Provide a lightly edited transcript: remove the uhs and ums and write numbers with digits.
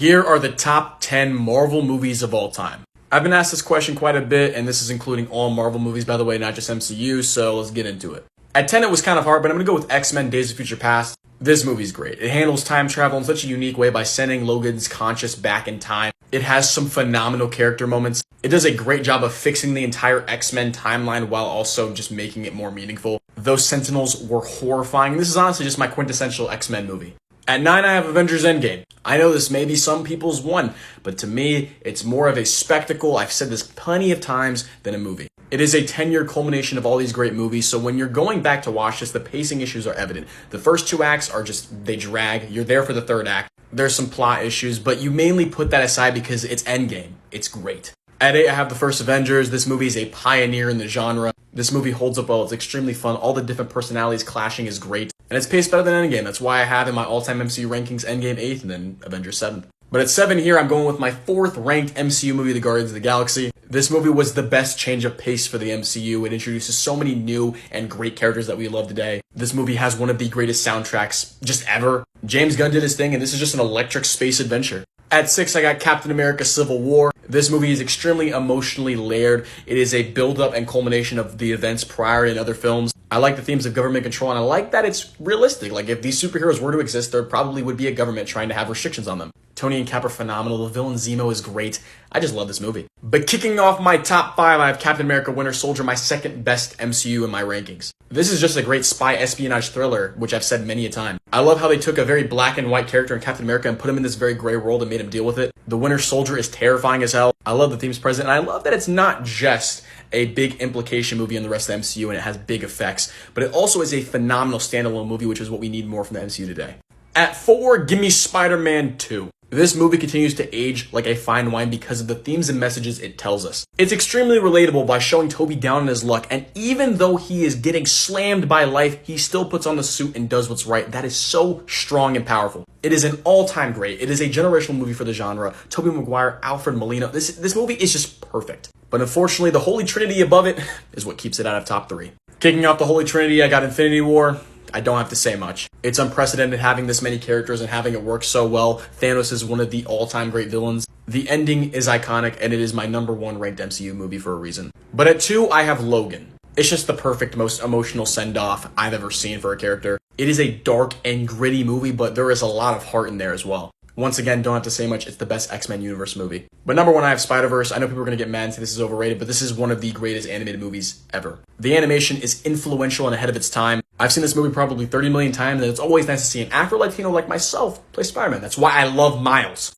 Here are the top 10 Marvel movies of all time. I've been asked this question quite a bit, and this is including all Marvel movies, by the way, not just MCU, so let's get into it. At 10, it was kind of hard, but I'm going to go with X-Men Days of Future Past. This movie's great. It handles time travel in such a unique way by sending Logan's conscious back in time. It has some phenomenal character moments. It does a great job of fixing the entire X-Men timeline while also just making it more meaningful. Those Sentinels were horrifying. This is honestly just my quintessential X-Men movie. At 9, I have Avengers Endgame. I know this may be some people's one, but to me, it's more of a spectacle, I've said this plenty of times, than a movie. It is a 10-year culmination of all these great movies, so when you're going back to watch this, the pacing issues are evident. The first 2 acts are just, they drag. You're there for the 3rd act. There's some plot issues, but you mainly put that aside because it's Endgame. It's great. At 8, I have the first Avengers. This movie is a pioneer in the genre. This movie holds up well. It's extremely fun. All the different personalities clashing is great. And it's paced better than Endgame. That's why I have in my all-time MCU rankings Endgame 8th and then Avengers 7th. But at 7 here, I'm going with my 4th ranked MCU movie, The Guardians of the Galaxy. This movie was the best change of pace for the MCU. It introduces so many new and great characters that we love today. This movie has one of the greatest soundtracks just ever. James Gunn did his thing, and this is just an electric space adventure. At 6, I got Captain America Civil War. This movie is extremely emotionally layered. It is a build-up and culmination of the events prior in other films. I like the themes of government control, and I like that it's realistic. Like, if these superheroes were to exist, there probably would be a government trying to have restrictions on them. Tony and Cap are phenomenal. The villain Zemo is great. I just love this movie. But kicking off my top 5, I have Captain America Winter Soldier, my 2nd best MCU in my rankings. This is just a great spy espionage thriller, which I've said many a time. I love how they took a very black and white character in Captain America and put him in this very gray world and made him deal with it. The Winter Soldier is terrifying as hell. I love the themes present, and I love that it's not just a big implication movie in the rest of the MCU and it has big effects, but it also is a phenomenal standalone movie, which is what we need more from the MCU today. At 4, give me Spider-Man 2. This movie continues to age like a fine wine because of the themes and messages it tells us. It's extremely relatable by showing Toby down on his luck, and even though he is getting slammed by life, he still puts on the suit and does what's right. That is so strong and powerful. It is an all-time great. It is a generational movie for the genre. Tobey Maguire, Alfred Molina. This movie is just perfect. But unfortunately, the Holy Trinity above it is what keeps it out of top 3. Kicking off the Holy Trinity, I got Infinity War. I don't have to say much. It's unprecedented having this many characters and having it work so well. Thanos is one of the all-time great villains. The ending is iconic, and it is my number 1 ranked MCU movie for a reason. But at 2, I have Logan. It's just the perfect, most emotional send-off I've ever seen for a character. It is a dark and gritty movie, but there is a lot of heart in there as well. Once again, don't have to say much. It's the best X-Men universe movie. But number 1, I have Spider-Verse. I know people are going to get mad and say this is overrated, but this is one of the greatest animated movies ever. The animation is influential and ahead of its time. I've seen this movie probably 30 million times, and it's always nice to see an Afro-Latino like myself play Spider-Man. That's why I love Miles.